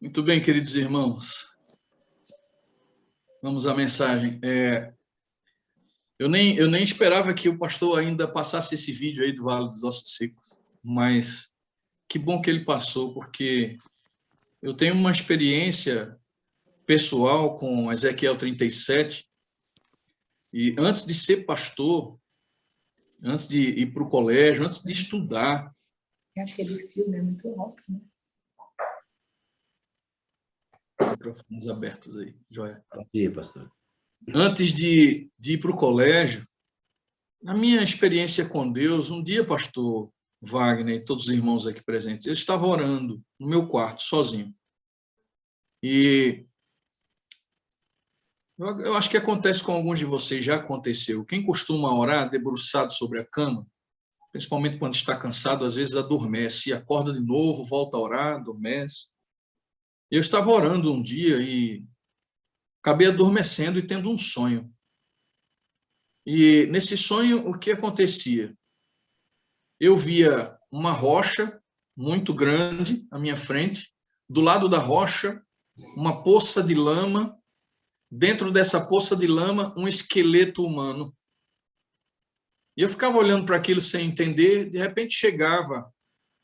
Muito bem, queridos irmãos. Vamos à mensagem. Eu nem esperava que o pastor ainda passasse esse vídeo aí do Vale dos Ossos Secos, mas que bom que ele passou, porque eu tenho uma experiência pessoal com Ezequiel 37, e antes de ser pastor, antes de ir para o colégio, antes de estudar... Aquele filme é muito alto, né? Microfones abertos aí, joia. Aqui, pastor. Antes de ir para o colégio, na minha experiência com Deus, um dia, pastor Wagner e todos os irmãos aqui presentes, eu estava orando no meu quarto, sozinho. E eu acho que acontece com alguns de vocês, já aconteceu. Quem costuma orar debruçado sobre a cama, principalmente quando está cansado, às vezes adormece, acorda de novo, volta a orar, adormece. Eu estava orando um dia e acabei adormecendo e tendo um sonho. E nesse sonho, o que acontecia? Eu via uma rocha muito grande à minha frente, do lado da rocha, uma poça de lama, dentro dessa poça de lama, um esqueleto humano. E eu ficava olhando para aquilo sem entender, de repente chegava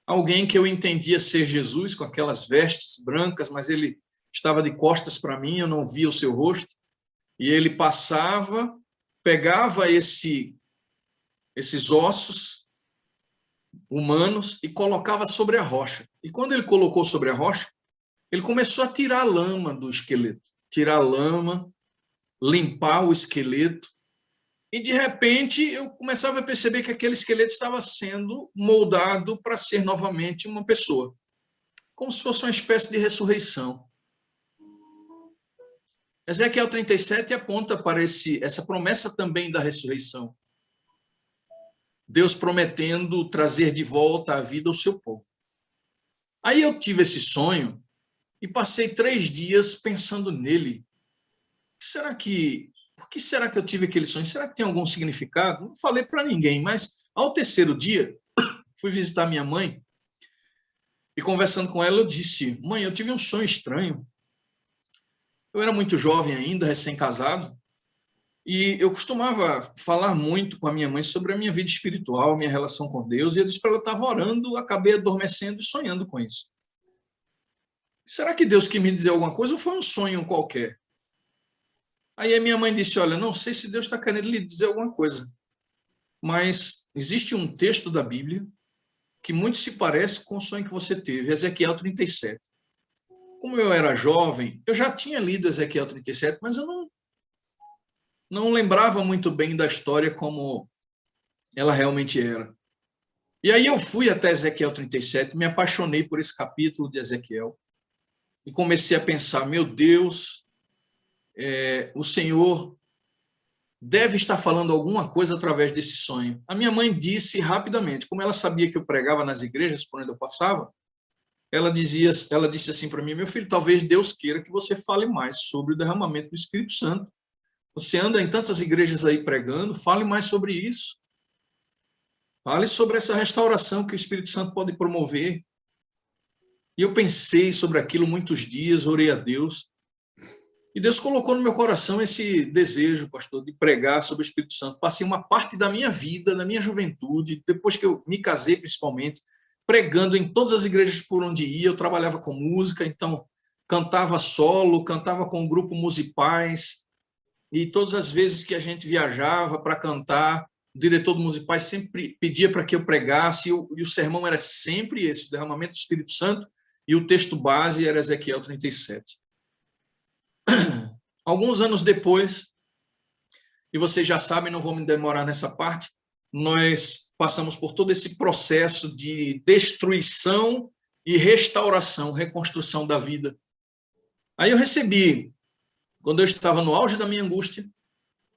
alguém que eu entendia ser Jesus, com aquelas vestes brancas, mas ele estava de costas para mim, eu não via o seu rosto, e ele passava, pegava esses ossos humanos e colocava sobre a rocha. E quando ele colocou sobre a rocha, ele começou a tirar a lama do esqueleto, tirar a lama, limpar o esqueleto, e de repente eu começava a perceber que aquele esqueleto estava sendo moldado para ser novamente uma pessoa, como se fosse uma espécie de ressurreição. Ezequiel 37 aponta para essa promessa também da ressurreição. Deus prometendo trazer de volta à vida o seu povo. Aí eu tive esse sonho e passei 3 dias pensando nele. Por que será que eu tive aquele sonho? Será que tem algum significado? Não falei para ninguém, mas ao terceiro dia, fui visitar minha mãe e conversando com ela, eu disse: mãe, eu tive um sonho estranho. Eu era muito jovem ainda, recém-casado, e eu costumava falar muito com a minha mãe sobre a minha vida espiritual, minha relação com Deus, e eu disse para ela, eu estava orando, acabei adormecendo e sonhando com isso. Será que Deus quis me dizer alguma coisa ou foi um sonho qualquer? Aí a minha mãe disse, olha, não sei se Deus está querendo lhe dizer alguma coisa, mas existe um texto da Bíblia que muito se parece com o sonho que você teve, Ezequiel 37. Como eu era jovem, eu já tinha lido Ezequiel 37, mas eu não lembrava muito bem da história como ela realmente era. E aí eu fui até Ezequiel 37, me apaixonei por esse capítulo de Ezequiel e comecei a pensar, meu Deus, o Senhor deve estar falando alguma coisa através desse sonho. A minha mãe disse rapidamente, como ela sabia que eu pregava nas igrejas por onde eu passava, ela disse assim para mim, meu filho, talvez Deus queira que você fale mais sobre o derramamento do Espírito Santo. Você anda em tantas igrejas aí pregando, fale mais sobre isso. Fale sobre essa restauração que o Espírito Santo pode promover. E eu pensei sobre aquilo muitos dias, orei a Deus. E Deus colocou no meu coração esse desejo, pastor, de pregar sobre o Espírito Santo. Passei uma parte da minha vida, da minha juventude, depois que eu me casei principalmente, pregando em todas as igrejas por onde ia. Eu trabalhava com música, então cantava solo, cantava com um grupo Musipais. E todas as vezes que a gente viajava para cantar, o diretor do Musipais sempre pedia para que eu pregasse, e o sermão era sempre esse, o derramamento do Espírito Santo, e o texto base era Ezequiel 37. Alguns anos depois, e vocês já sabem, não vou me demorar nessa parte, nós passamos por todo esse processo de destruição e restauração, reconstrução da vida. Aí eu recebi, quando eu estava no auge da minha angústia,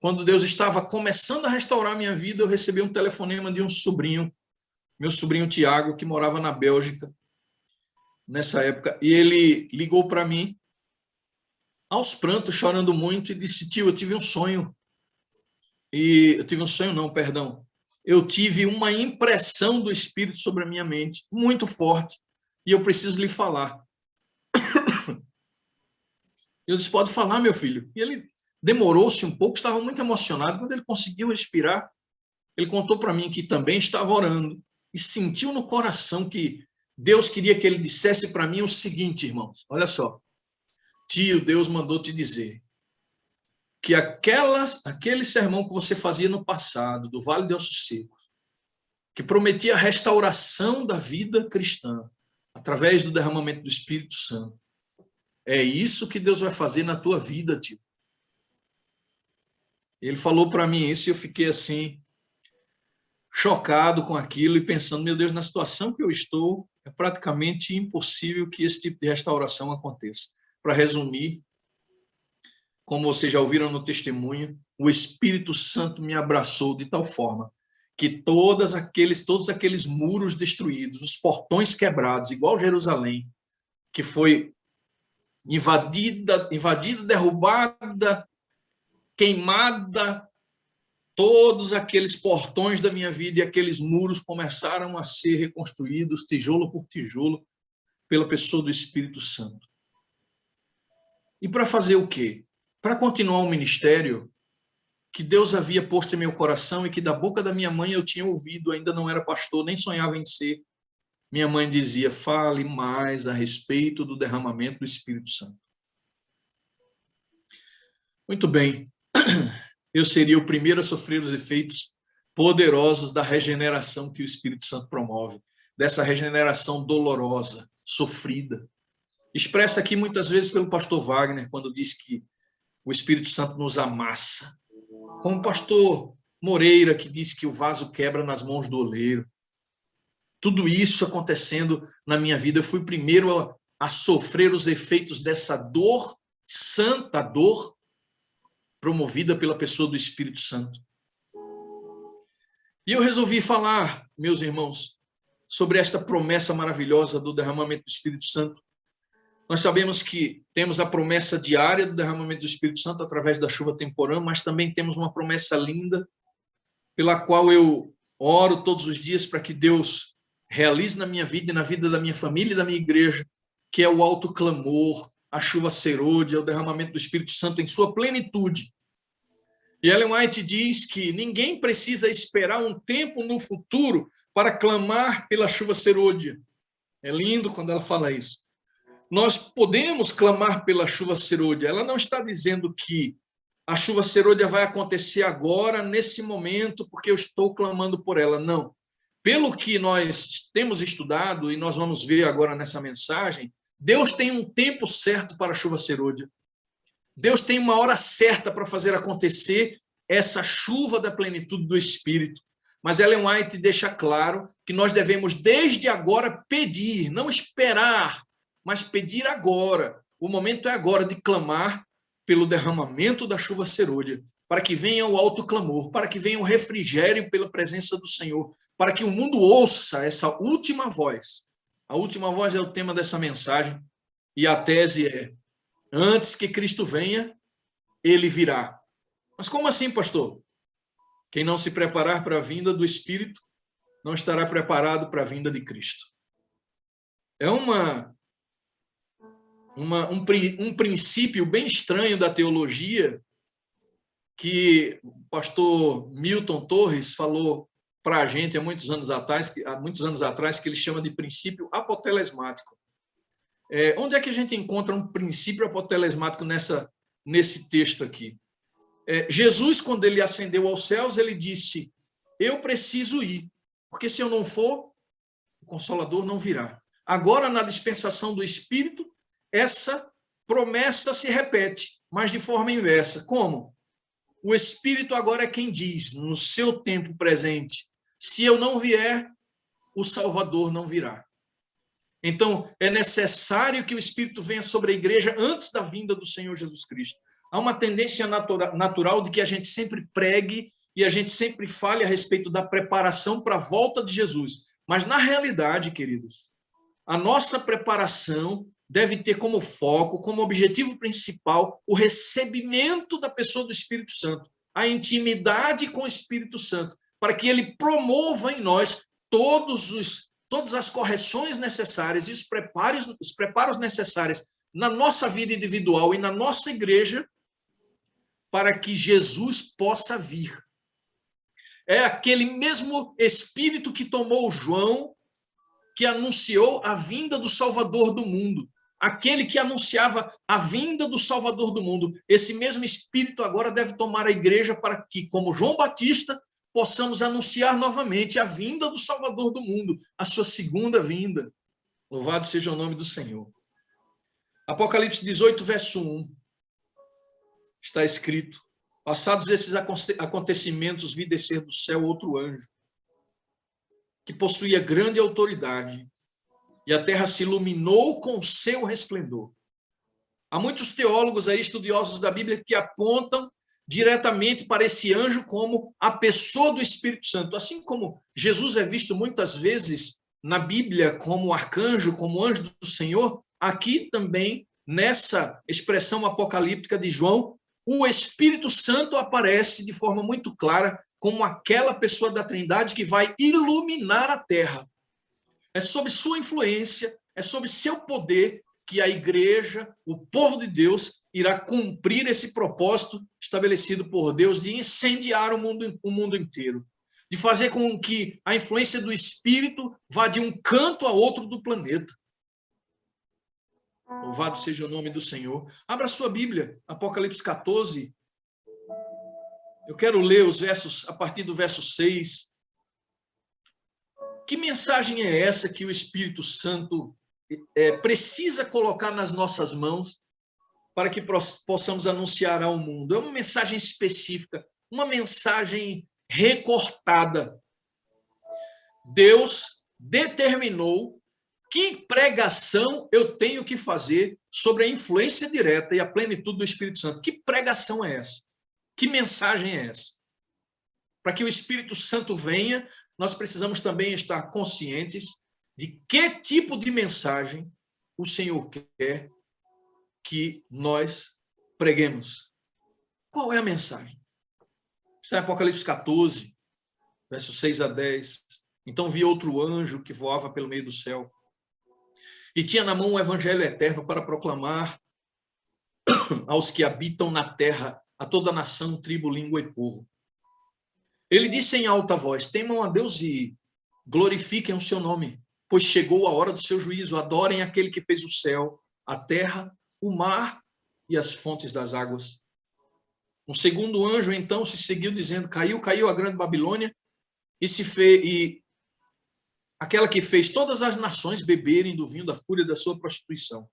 quando Deus estava começando a restaurar a minha vida, eu recebi um telefonema de um sobrinho, meu sobrinho Tiago, que morava na Bélgica nessa época, e ele ligou para mim, aos prantos, chorando muito, e disse, tio, eu tive um sonho. Eu tive uma impressão do Espírito sobre a minha mente, muito forte, e eu preciso lhe falar. Eu disse, pode falar, meu filho. E ele demorou-se um pouco, estava muito emocionado. Quando ele conseguiu respirar, ele contou para mim que também estava orando e sentiu no coração que Deus queria que ele dissesse para mim o seguinte, irmãos, olha só. Tio, Deus mandou te dizer que aquele sermão que você fazia no passado, do Vale de Ossos Secos, que prometia a restauração da vida cristã, através do derramamento do Espírito Santo, é isso que Deus vai fazer na tua vida, tio. Ele falou para mim isso e eu fiquei assim, chocado com aquilo e pensando, meu Deus, na situação que eu estou, é praticamente impossível que esse tipo de restauração aconteça. Para resumir, como vocês já ouviram no testemunho, o Espírito Santo me abraçou de tal forma que todos aqueles muros destruídos, os portões quebrados, igual Jerusalém, que foi invadida, derrubada, queimada, todos aqueles portões da minha vida e aqueles muros começaram a ser reconstruídos, tijolo por tijolo, pela pessoa do Espírito Santo. E para fazer o quê? Para continuar o ministério que Deus havia posto em meu coração e que da boca da minha mãe eu tinha ouvido, ainda não era pastor, nem sonhava em ser. Minha mãe dizia, fale mais a respeito do derramamento do Espírito Santo. Muito bem, eu seria o primeiro a sofrer os efeitos poderosos da regeneração que o Espírito Santo promove, dessa regeneração dolorosa, sofrida, expressa aqui muitas vezes pelo pastor Wagner, quando diz que o Espírito Santo nos amassa. Como o pastor Moreira, que diz que o vaso quebra nas mãos do oleiro. Tudo isso acontecendo na minha vida. Eu fui o primeiro a sofrer os efeitos dessa dor, santa dor, promovida pela pessoa do Espírito Santo. E eu resolvi falar, meus irmãos, sobre esta promessa maravilhosa do derramamento do Espírito Santo. Nós sabemos que temos a promessa diária do derramamento do Espírito Santo através da chuva temporã, mas também temos uma promessa linda pela qual eu oro todos os dias para que Deus realize na minha vida e na vida da minha família e da minha igreja, que é o alto clamor, a chuva serôdia, o derramamento do Espírito Santo em sua plenitude. E Ellen White diz que ninguém precisa esperar um tempo no futuro para clamar pela chuva serôdia. É lindo quando ela fala isso. Nós podemos clamar pela chuva serôdia. Ela não está dizendo que a chuva serôdia vai acontecer agora, nesse momento, porque eu estou clamando por ela. Não. Pelo que nós temos estudado, e nós vamos ver agora nessa mensagem, Deus tem um tempo certo para a chuva serôdia. Deus tem uma hora certa para fazer acontecer essa chuva da plenitude do Espírito. Mas Ellen White deixa claro que nós devemos, desde agora, pedir, não esperar, mas pedir agora. O momento é agora de clamar pelo derramamento da chuva serôdia, para que venha o alto clamor, para que venha o refrigério pela presença do Senhor, para que o mundo ouça essa última voz. A última voz é o tema dessa mensagem, e a tese é: antes que Cristo venha, ele virá. Mas como assim, pastor? Quem não se preparar para a vinda do Espírito não estará preparado para a vinda de Cristo. É um princípio bem estranho da teologia que o pastor Milton Torres falou para a gente há muitos anos atrás, que ele chama de princípio apotelesmático. Onde é que a gente encontra um princípio apotelesmático nesse texto aqui? Jesus, quando ele ascendeu aos céus, ele disse, eu preciso ir, porque se eu não for, o Consolador não virá. Agora, na dispensação do Espírito, essa promessa se repete, mas de forma inversa. Como? O Espírito agora é quem diz, no seu tempo presente, se eu não vier, o Salvador não virá. Então, é necessário que o Espírito venha sobre a igreja antes da vinda do Senhor Jesus Cristo. Há uma tendência natural de que a gente sempre pregue e a gente sempre fale a respeito da preparação para a volta de Jesus. Mas, na realidade, queridos, a nossa preparação deve ter como foco, como objetivo principal, o recebimento da pessoa do Espírito Santo, a intimidade com o Espírito Santo, para que ele promova em nós todas as correções necessárias e os preparos necessários na nossa vida individual e na nossa igreja para que Jesus possa vir. É aquele mesmo Espírito que tomou João, que anunciou a vinda do Salvador do mundo. Aquele que anunciava a vinda do Salvador do mundo. Esse mesmo Espírito agora deve tomar a igreja para que, como João Batista, possamos anunciar novamente a vinda do Salvador do mundo, a sua segunda vinda. Louvado seja o nome do Senhor. Apocalipse 18, verso 1. Está escrito: passados esses acontecimentos, vi descer do céu outro anjo, que possuía grande autoridade, e a terra se iluminou com seu resplendor. Há muitos teólogos aí, estudiosos da Bíblia, que apontam diretamente para esse anjo como a pessoa do Espírito Santo. Assim como Jesus é visto muitas vezes na Bíblia como arcanjo, como anjo do Senhor, aqui também, nessa expressão apocalíptica de João, o Espírito Santo aparece de forma muito clara como aquela pessoa da Trindade que vai iluminar a terra. É sob sua influência, é sob seu poder que a igreja, o povo de Deus, irá cumprir esse propósito estabelecido por Deus de incendiar o mundo inteiro, de fazer com que a influência do Espírito vá de um canto a outro do planeta. Louvado seja o nome do Senhor. Abra sua Bíblia, Apocalipse 14. Eu quero ler os versos a partir do verso 6. Que mensagem é essa que o Espírito Santo precisa colocar nas nossas mãos para que possamos anunciar ao mundo? É uma mensagem específica, uma mensagem recortada. Deus determinou que pregação eu tenho que fazer sobre a influência direta e a plenitude do Espírito Santo. Que pregação é essa? Que mensagem é essa? Para que o Espírito Santo venha, nós precisamos também estar conscientes de que tipo de mensagem o Senhor quer que nós preguemos. Qual é a mensagem? Está em Apocalipse 14, versos 6 a 10. Então vi outro anjo que voava pelo meio do céu e tinha na mão o evangelho eterno para proclamar aos que habitam na terra, a toda nação, tribo, língua e povo. Ele disse em alta voz: temam a Deus e glorifiquem o seu nome, pois chegou a hora do seu juízo. Adorem aquele que fez o céu, a terra, o mar e as fontes das águas. Um segundo anjo então se seguiu dizendo: caiu a grande Babilônia e aquela que fez todas as nações beberem do vinho da fúria da sua prostituição.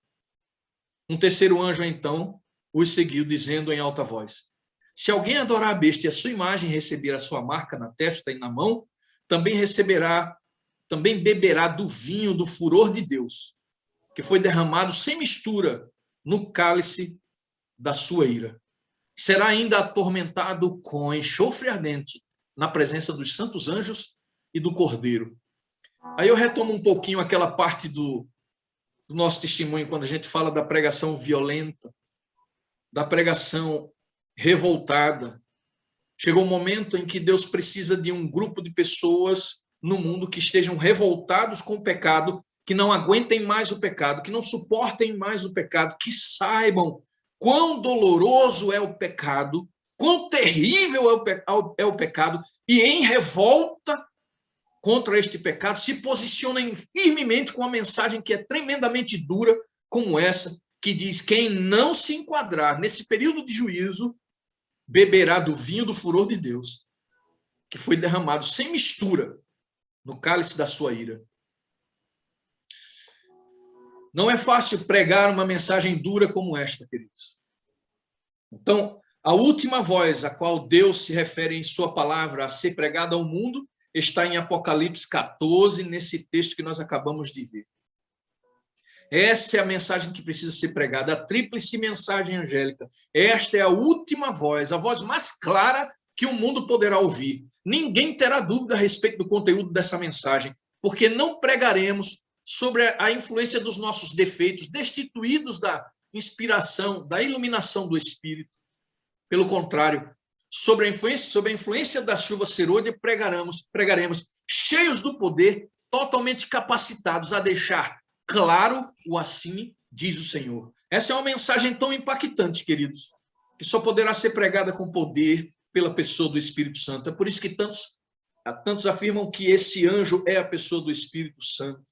Um terceiro anjo então os seguiu dizendo em alta voz: se alguém adorar a besta e a sua imagem, receber a sua marca na testa e na mão, também beberá do vinho do furor de Deus, que foi derramado sem mistura no cálice da sua ira. Será ainda atormentado com enxofre ardente na presença dos santos anjos e do Cordeiro. Aí eu retomo um pouquinho aquela parte do nosso testemunho, quando a gente fala da pregação violenta, da pregação revoltada. Chegou um momento em que Deus precisa de um grupo de pessoas no mundo que estejam revoltados com o pecado, que não aguentem mais o pecado, que não suportem mais o pecado, que saibam quão doloroso é o pecado, quão terrível é o pecado, e em revolta contra este pecado se posicionem firmemente com uma mensagem que é tremendamente dura, como essa, que diz: quem não se enquadrar nesse período de juízo beberá do vinho do furor de Deus, que foi derramado sem mistura no cálice da sua ira. Não é fácil pregar uma mensagem dura como esta, queridos. Então, a última voz a qual Deus se refere em sua palavra a ser pregada ao mundo está em Apocalipse 14, nesse texto que nós acabamos de ver. Essa é a mensagem que precisa ser pregada, a tríplice mensagem angélica. Esta é a última voz, a voz mais clara que o mundo poderá ouvir. Ninguém terá dúvida a respeito do conteúdo dessa mensagem, porque não pregaremos sobre a influência dos nossos defeitos, destituídos da inspiração, da iluminação do Espírito. Pelo contrário, sobre a influência da chuva serôdia, pregaremos cheios do poder, totalmente capacitados a deixar claro o assim diz o Senhor. Essa é uma mensagem tão impactante, queridos, que só poderá ser pregada com poder pela pessoa do Espírito Santo. É por isso que tantos afirmam que esse anjo é a pessoa do Espírito Santo.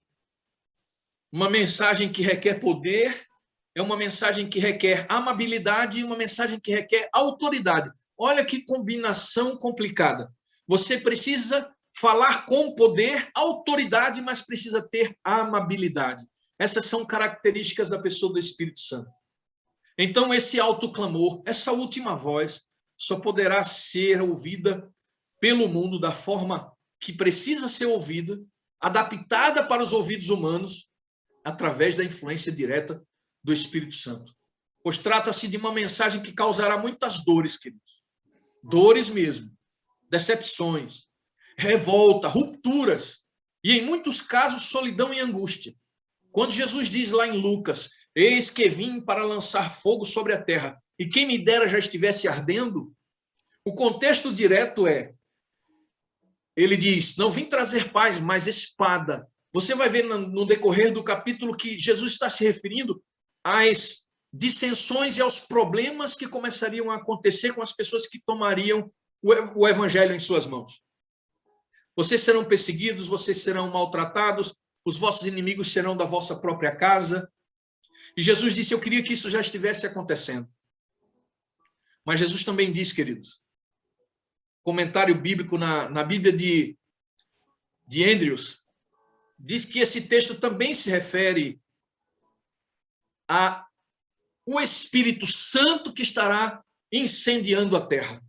Uma mensagem que requer poder, é uma mensagem que requer amabilidade e uma mensagem que requer autoridade. Olha que combinação complicada. Você precisa falar com poder, autoridade, mas precisa ter amabilidade. Essas são características da pessoa do Espírito Santo. Então, esse alto clamor, essa última voz, só poderá ser ouvida pelo mundo da forma que precisa ser ouvida, adaptada para os ouvidos humanos, através da influência direta do Espírito Santo. Pois trata-se de uma mensagem que causará muitas dores, queridos. Dores mesmo, decepções, revolta, rupturas e, em muitos casos, solidão e angústia. Quando Jesus diz lá em Lucas, eis que vim para lançar fogo sobre a terra, e quem me dera já estivesse ardendo, o contexto direto é, ele diz, não vim trazer paz, mas espada. Você vai ver no decorrer do capítulo que Jesus está se referindo às dissensões e aos problemas que começariam a acontecer com as pessoas que tomariam o evangelho em suas mãos. Vocês serão perseguidos, vocês serão maltratados, os vossos inimigos serão da vossa própria casa. E Jesus disse, eu queria que isso já estivesse acontecendo. Mas Jesus também diz, queridos, comentário bíblico na Bíblia de Andrews, diz que esse texto também se refere ao Espírito Santo que estará incendiando a terra.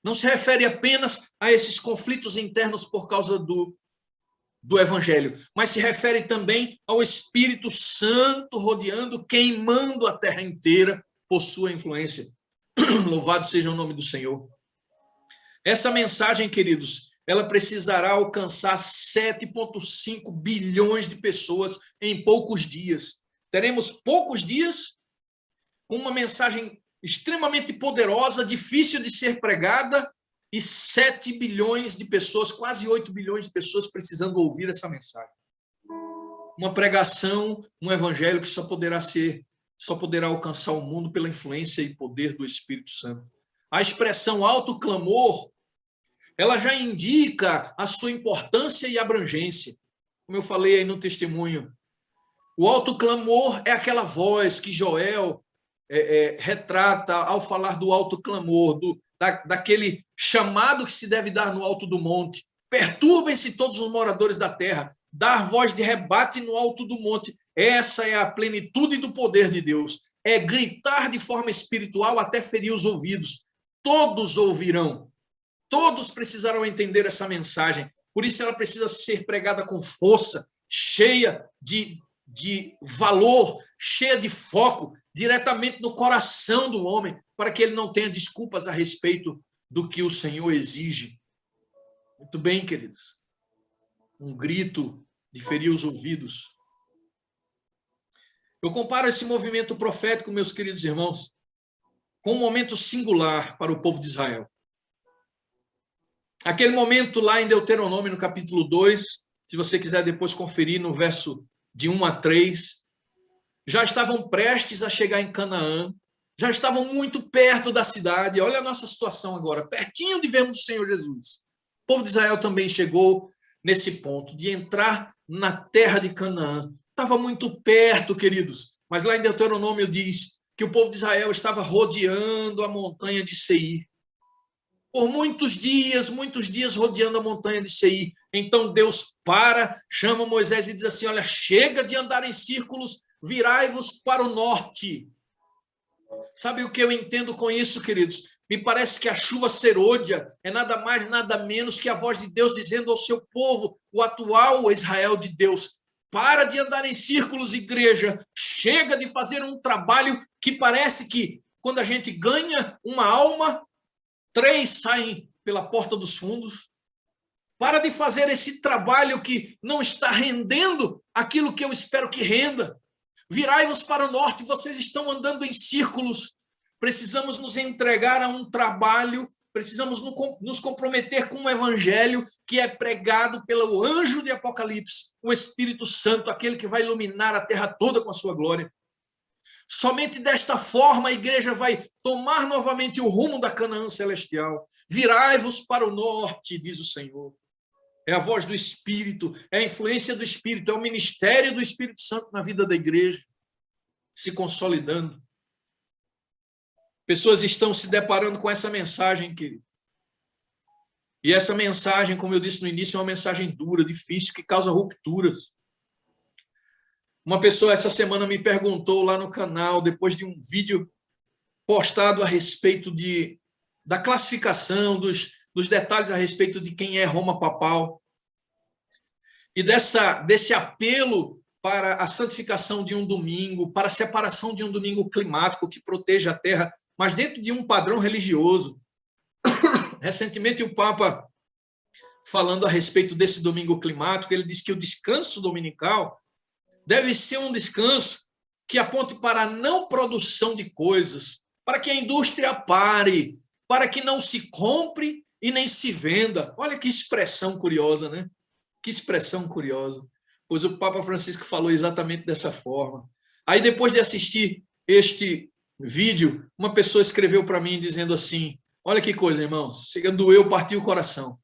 Não se refere apenas a esses conflitos internos por causa do Evangelho, mas se refere também ao Espírito Santo rodeando, queimando a terra inteira por sua influência. Louvado seja o nome do Senhor. Essa mensagem, queridos, ela precisará alcançar 7,5 bilhões de pessoas em poucos dias. Teremos poucos dias com uma mensagem extremamente poderosa, difícil de ser pregada, e 7 bilhões de pessoas, quase 8 bilhões de pessoas precisando ouvir essa mensagem. Uma pregação, um evangelho que só poderá alcançar o mundo pela influência e poder do Espírito Santo. A expressão alto clamor, ela já indica a sua importância e abrangência. Como eu falei aí no testemunho, o alto clamor é aquela voz que Joel retrata ao falar do alto clamor, daquele chamado que se deve dar no alto do monte. Perturbem-se todos os moradores da terra, dar voz de rebate no alto do monte. Essa é a plenitude do poder de Deus. É gritar de forma espiritual até ferir os ouvidos. Todos ouvirão. Todos precisarão entender essa mensagem. Por isso ela precisa ser pregada com força, cheia de valor, cheia de foco, diretamente no coração do homem, para que ele não tenha desculpas a respeito do que o Senhor exige. Muito bem, queridos. Um grito de ferir os ouvidos. Eu comparo esse movimento profético, meus queridos irmãos, com um momento singular para o povo de Israel. Aquele momento lá em Deuteronômio, no capítulo 2, se você quiser depois conferir no verso de 1 a 3, já estavam prestes a chegar em Canaã, já estavam muito perto da cidade. Olha a nossa situação agora, pertinho de vermos o Senhor Jesus. O povo de Israel também chegou nesse ponto de entrar na terra de Canaã. Estava muito perto, queridos, mas lá em Deuteronômio diz que o povo de Israel estava rodeando a montanha de Seir. Por muitos dias rodeando a montanha de Seir. Então Deus chama Moisés e diz assim, olha, chega de andar em círculos, virai-vos para o norte. Sabe o que eu entendo com isso, queridos? Me parece que a chuva serôdia é nada mais, nada menos que a voz de Deus dizendo ao seu povo, o atual Israel de Deus, para de andar em círculos, igreja, chega de fazer um trabalho que parece que, quando a gente ganha uma alma, 3 saem pela porta dos fundos. Para de fazer esse trabalho que não está rendendo aquilo que eu espero que renda. Virai-vos para o norte, vocês estão andando em círculos. Precisamos nos entregar a um trabalho, precisamos nos comprometer com um evangelho que é pregado pelo anjo de Apocalipse, o Espírito Santo, aquele que vai iluminar a terra toda com a sua glória. Somente desta forma a igreja vai tomar novamente o rumo da Canaã celestial. Virai-vos para o norte, diz o Senhor. É a voz do Espírito, é a influência do Espírito, é o ministério do Espírito Santo na vida da igreja, se consolidando. Pessoas estão se deparando com essa mensagem, querido. E essa mensagem, como eu disse no início, é uma mensagem dura, difícil, que causa rupturas. Uma pessoa essa semana me perguntou lá no canal, depois de um vídeo postado a respeito da classificação, dos detalhes a respeito de quem é Roma Papal, e desse apelo para a santificação de um domingo, para a separação de um domingo climático que proteja a terra, mas dentro de um padrão religioso. Recentemente, o Papa, falando a respeito desse domingo climático, ele disse que o descanso dominical deve ser um descanso que aponte para a não produção de coisas, para que a indústria pare, para que não se compre e nem se venda. Olha que expressão curiosa, né? Que expressão curiosa. Pois o Papa Francisco falou exatamente dessa forma. Aí, depois de assistir este vídeo, uma pessoa escreveu para mim dizendo assim, olha que coisa, irmãos, chega, doeu, partiu o coração.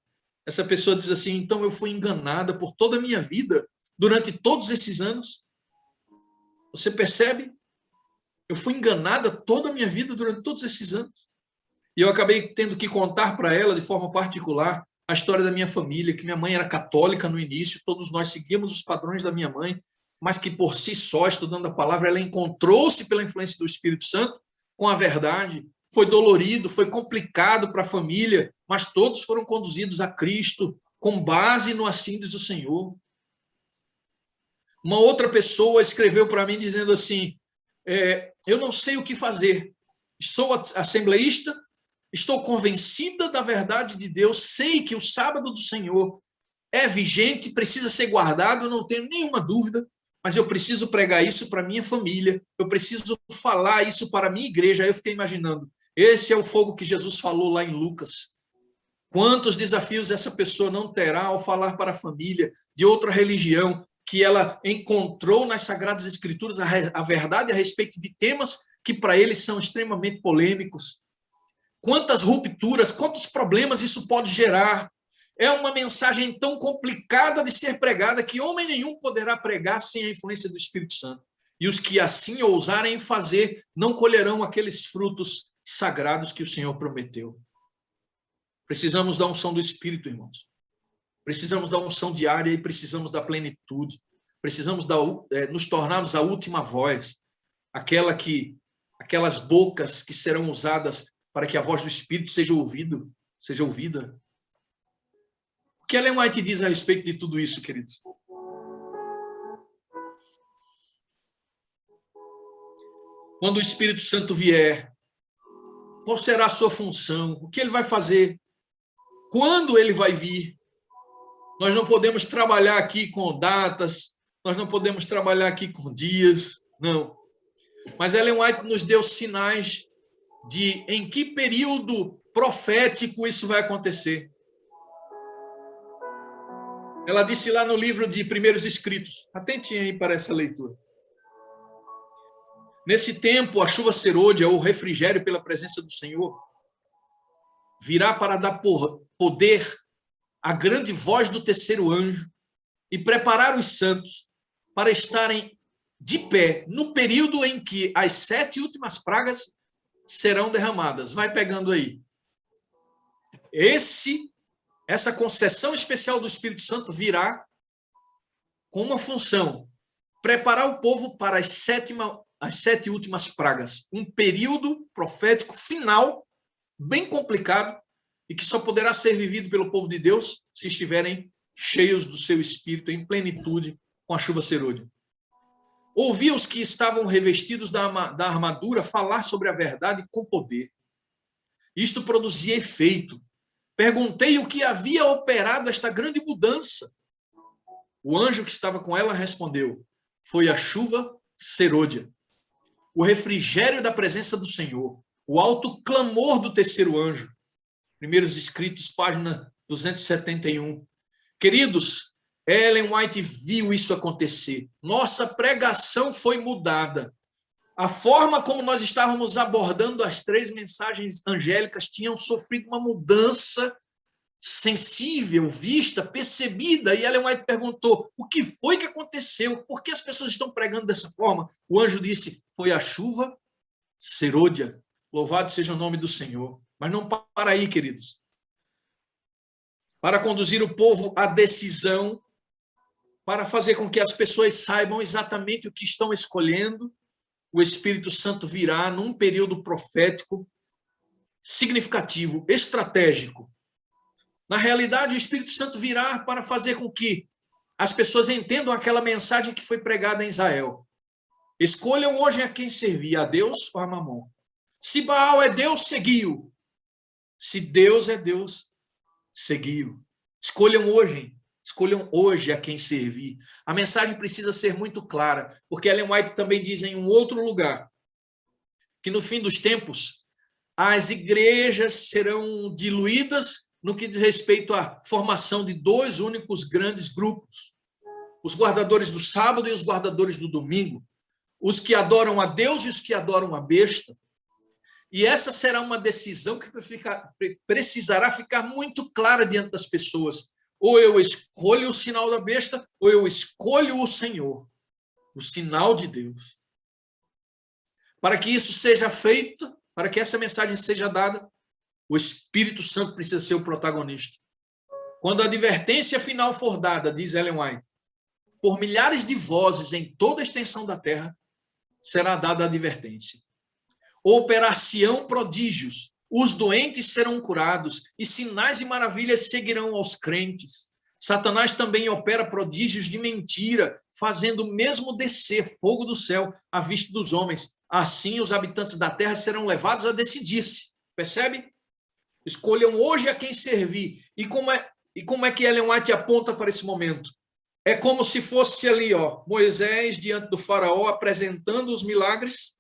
Essa pessoa diz assim, então eu fui enganada por toda a minha vida, durante todos esses anos. Você percebe? Eu fui enganada toda a minha vida durante todos esses anos. E eu acabei tendo que contar para ela, de forma particular, a história da minha família, que minha mãe era católica no início, todos nós seguíamos os padrões da minha mãe, mas que por si só, estudando a palavra, ela encontrou-se pela influência do Espírito Santo com a verdade. Foi dolorido, foi complicado para a família, mas todos foram conduzidos a Cristo com base no assim diz o Senhor. Uma outra pessoa escreveu para mim dizendo assim, eu não sei o que fazer, sou assembleísta, estou convencida da verdade de Deus, sei que o sábado do Senhor é vigente, precisa ser guardado, eu não tenho nenhuma dúvida, mas eu preciso pregar isso para minha família, eu preciso falar isso para a minha igreja. Aí eu fiquei imaginando, esse é o fogo que Jesus falou lá em Lucas. Quantos desafios essa pessoa não terá ao falar para a família de outra religião, que ela encontrou nas Sagradas Escrituras a verdade a respeito de temas que para eles são extremamente polêmicos. Quantas rupturas, quantos problemas isso pode gerar. É uma mensagem tão complicada de ser pregada que homem nenhum poderá pregar sem a influência do Espírito Santo. E os que assim ousarem fazer não colherão aqueles frutos sagrados que o Senhor prometeu. Precisamos da unção do Espírito, irmãos. Precisamos da unção diária e precisamos da plenitude. Precisamos nos tornarmos a última voz, aquelas bocas que serão usadas para que a voz do Espírito seja ouvida. O que Ellen White diz a respeito de tudo isso, queridos? Quando o Espírito Santo vier, qual será a sua função? O que ele vai fazer? Quando ele vai vir? Nós não podemos trabalhar aqui com datas, nós não podemos trabalhar aqui com dias, não. Mas Ellen White nos deu sinais de em que período profético isso vai acontecer. Ela disse lá no livro de Primeiros Escritos, atentem aí para essa leitura. Nesse tempo, a chuva serôdia, ou refrigério pela presença do Senhor, virá para dar poder à grande voz do terceiro anjo e preparar os santos para estarem de pé no período em que as 7 últimas pragas serão derramadas. Vai pegando aí. Essa concessão especial do Espírito Santo virá com uma função: preparar o povo para as 7 últimas pragas. Um período profético final, bem complicado, e que só poderá ser vivido pelo povo de Deus se estiverem cheios do seu Espírito, em plenitude, com a chuva serôdia. Ouvi os que estavam revestidos da armadura falar sobre a verdade com poder. Isto produzia efeito. Perguntei o que havia operado esta grande mudança. O anjo que estava com ela respondeu: foi a chuva serôdia, o refrigério da presença do Senhor, o alto clamor do terceiro anjo. Primeiros Escritos, página 271. Queridos, Ellen White viu isso acontecer. Nossa pregação foi mudada. A forma como nós estávamos abordando as 3 mensagens angélicas tinham sofrido uma mudança sensível, vista, percebida. E Ellen White perguntou, o que foi que aconteceu? Por que as pessoas estão pregando dessa forma? O anjo disse, foi a chuva serôdia. Louvado seja o nome do Senhor. Mas não para aí, queridos. Para conduzir o povo à decisão, para fazer com que as pessoas saibam exatamente o que estão escolhendo, o Espírito Santo virá num período profético significativo, estratégico. Na realidade, o Espírito Santo virá para fazer com que as pessoas entendam aquela mensagem que foi pregada em Israel. Escolham hoje a quem servir, a Deus ou a Mamon. Se Baal é Deus, seguiu. Se Deus é Deus, seguiu. Escolham hoje a quem servir. A mensagem precisa ser muito clara, porque Ellen White também diz em um outro lugar que no fim dos tempos as igrejas serão diluídas no que diz respeito à formação de 2 únicos grandes grupos: os guardadores do sábado e os guardadores do domingo, os que adoram a Deus e os que adoram a besta. E essa será uma decisão que precisará ficar muito clara diante das pessoas. Ou eu escolho o sinal da besta, ou eu escolho o Senhor, o sinal de Deus. Para que isso seja feito, para que essa mensagem seja dada, o Espírito Santo precisa ser o protagonista. Quando a advertência final for dada, diz Ellen White, por milhares de vozes em toda a extensão da terra, será dada a advertência. Operar-se-ão prodígios, os doentes serão curados e sinais e maravilhas seguirão aos crentes. Satanás também opera prodígios de mentira, fazendo mesmo descer fogo do céu à vista dos homens. Assim, os habitantes da terra serão levados a decidir-se. Percebe? Escolham hoje a quem servir. E como é que Ellen White aponta para esse momento? É como se fosse ali, Moisés diante do faraó apresentando os milagres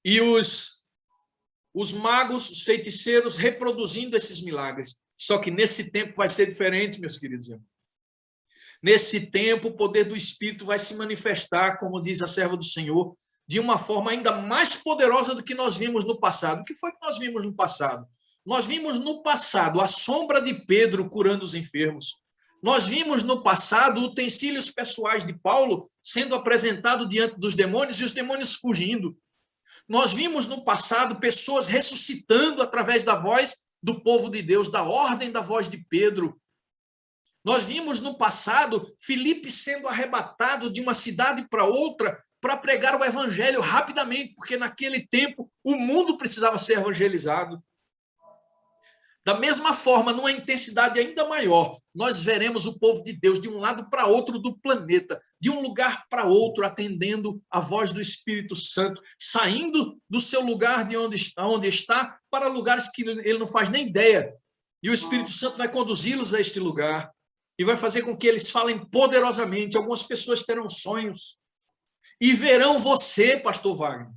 e os magos, os feiticeiros reproduzindo esses milagres. Só que nesse tempo vai ser diferente, meus queridos irmãos. Nesse tempo, o poder do Espírito vai se manifestar, como diz a serva do Senhor, de uma forma ainda mais poderosa do que nós vimos no passado. O que foi que nós vimos no passado? Nós vimos no passado a sombra de Pedro curando os enfermos. Nós vimos no passado utensílios pessoais de Paulo sendo apresentado diante dos demônios e os demônios fugindo. Nós vimos no passado pessoas ressuscitando através da voz do povo de Deus, da ordem da voz de Pedro. Nós vimos no passado Filipe sendo arrebatado de uma cidade para outra para pregar o evangelho rapidamente, porque naquele tempo o mundo precisava ser evangelizado. Da mesma forma, numa intensidade ainda maior, nós veremos o povo de Deus de um lado para outro do planeta, de um lugar para outro, atendendo a voz do Espírito Santo, saindo do seu lugar de onde está para lugares que ele não faz nem ideia. E o Espírito Santo vai conduzi-los a este lugar e vai fazer com que eles falem poderosamente. Algumas pessoas terão sonhos e verão você, pastor Wagner.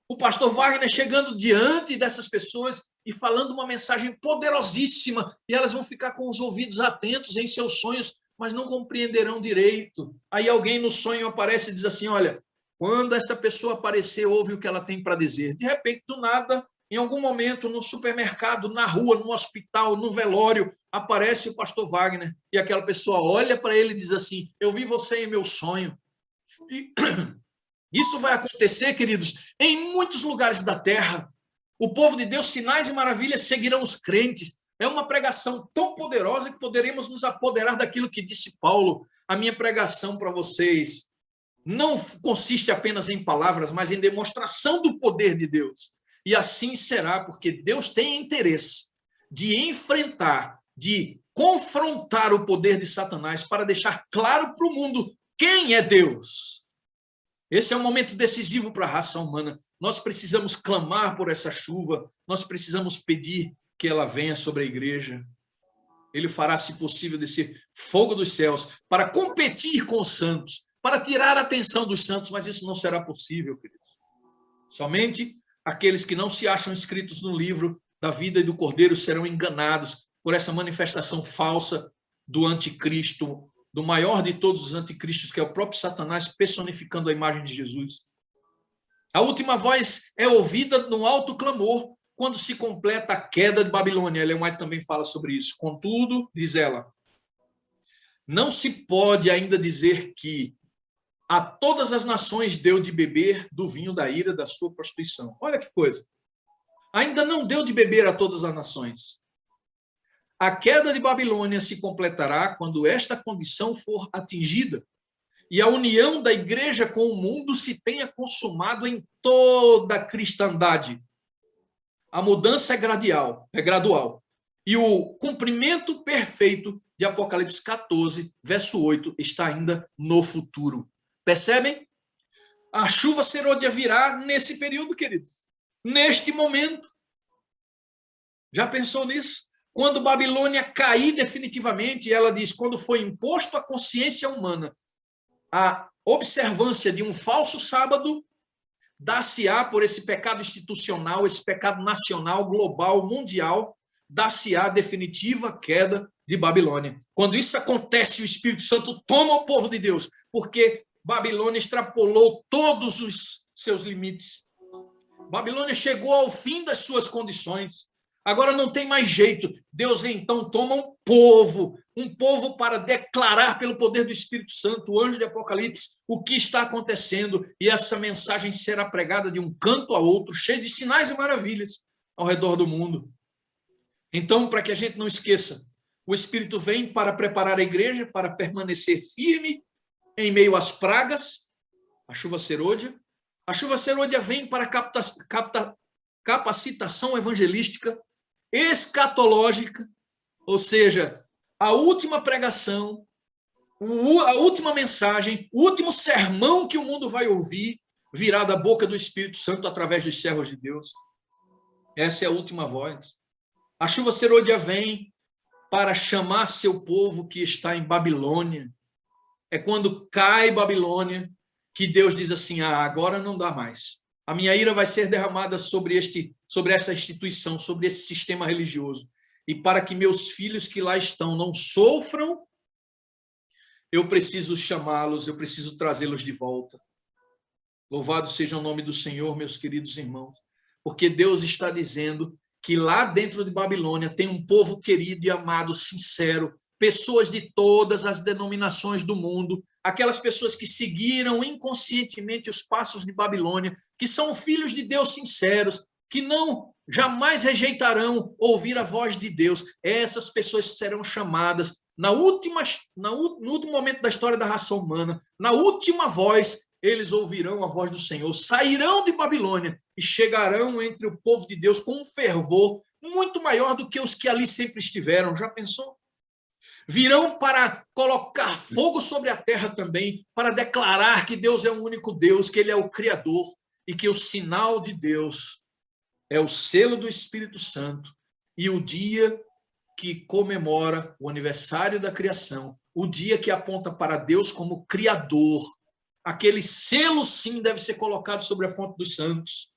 O pastor Wagner chegando diante dessas pessoas e falando uma mensagem poderosíssima, e elas vão ficar com os ouvidos atentos em seus sonhos, mas não compreenderão direito. Aí alguém no sonho aparece e diz assim, olha, quando esta pessoa aparecer, ouve o que ela tem para dizer. De repente, do nada, em algum momento, no supermercado, na rua, no hospital, no velório, aparece o pastor Wagner, e aquela pessoa olha para ele e diz assim, eu vi você em meu sonho. E isso vai acontecer, queridos, em muitos lugares da terra. O povo de Deus, sinais e maravilhas seguirão os crentes. É uma pregação tão poderosa que poderemos nos apoderar daquilo que disse Paulo. A minha pregação para vocês não consiste apenas em palavras, mas em demonstração do poder de Deus. E assim será, porque Deus tem interesse de enfrentar, de confrontar o poder de Satanás para deixar claro para o mundo quem é Deus. Esse é um momento decisivo para a raça humana. Nós precisamos clamar por essa chuva, nós precisamos pedir que ela venha sobre a igreja. Ele fará, se possível, descer fogo dos céus para competir com os santos, para tirar a atenção dos santos, mas isso não será possível, queridos. Somente aqueles que não se acham inscritos no livro da vida e do Cordeiro serão enganados por essa manifestação falsa do anticristo, do maior de todos os anticristos, que é o próprio Satanás personificando a imagem de Jesus. A última voz é ouvida no alto clamor, quando se completa a queda de Babilônia. Ellen White também fala sobre isso. Contudo, diz ela, não se pode ainda dizer que a todas as nações deu de beber do vinho da ira da sua prostituição. Olha que coisa. Ainda não deu de beber a todas as nações. A queda de Babilônia se completará quando esta condição for atingida e a união da igreja com o mundo se tenha consumado em toda a cristandade. A mudança é gradual. E o cumprimento perfeito de Apocalipse 14, verso 8, está ainda no futuro. Percebem? A chuva serôdia virá nesse período, queridos. Neste momento. Já pensou nisso? Quando Babilônia cair definitivamente, ela diz, quando foi imposto à consciência humana a observância de um falso sábado, dar-se-á por esse pecado institucional, esse pecado nacional, global, mundial, dar-se-á a definitiva queda de Babilônia. Quando isso acontece, o Espírito Santo toma o povo de Deus, porque Babilônia extrapolou todos os seus limites. Babilônia chegou ao fim das suas condições. Agora não tem mais jeito. Deus então toma um povo para declarar pelo poder do Espírito Santo, o anjo de Apocalipse, o que está acontecendo, e essa mensagem será pregada de um canto a outro, cheio de sinais e maravilhas ao redor do mundo. Então, para que a gente não esqueça, o Espírito vem para preparar a igreja para permanecer firme em meio às pragas, a chuva serôdia. A chuva serôdia vem para capacitação evangelística, escatológica, ou seja, a última pregação, a última mensagem, o último sermão que o mundo vai ouvir virá da boca do Espírito Santo através dos servos de Deus. Essa é a última voz. A chuva serôdia vem para chamar seu povo que está em Babilônia. É quando cai Babilônia que Deus diz assim, agora não dá mais. A minha ira vai ser derramada sobre essa instituição, sobre esse sistema religioso. E para que meus filhos que lá estão não sofram, eu preciso chamá-los, eu preciso trazê-los de volta. Louvado seja o nome do Senhor, meus queridos irmãos, porque Deus está dizendo que lá dentro de Babilônia tem um povo querido e amado, sincero, pessoas de todas as denominações do mundo, aquelas pessoas que seguiram inconscientemente os passos de Babilônia, que são filhos de Deus sinceros, que não jamais rejeitarão ouvir a voz de Deus. Essas pessoas serão chamadas no último momento da história da raça humana, na última voz, eles ouvirão a voz do Senhor, sairão de Babilônia e chegarão entre o povo de Deus com um fervor muito maior do que os que ali sempre estiveram. Já pensou? Virão para colocar fogo sobre a terra também, para declarar que Deus é o único Deus, que Ele é o Criador e que o sinal de Deus é o selo do Espírito Santo e o dia que comemora o aniversário da criação, o dia que aponta para Deus como Criador. Aquele selo, sim, deve ser colocado sobre a fonte dos santos.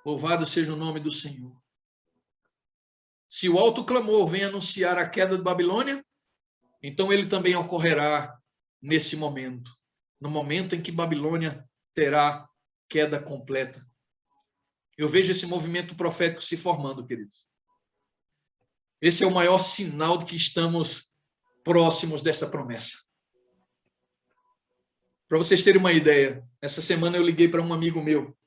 Louvado seja o nome do Senhor. Se o alto clamor vem anunciar a queda de Babilônia, então ele também ocorrerá nesse momento, no momento em que Babilônia terá queda completa. Eu vejo esse movimento profético se formando, queridos. Esse é o maior sinal de que estamos próximos dessa promessa. Para vocês terem uma ideia, essa semana eu liguei para um amigo meu,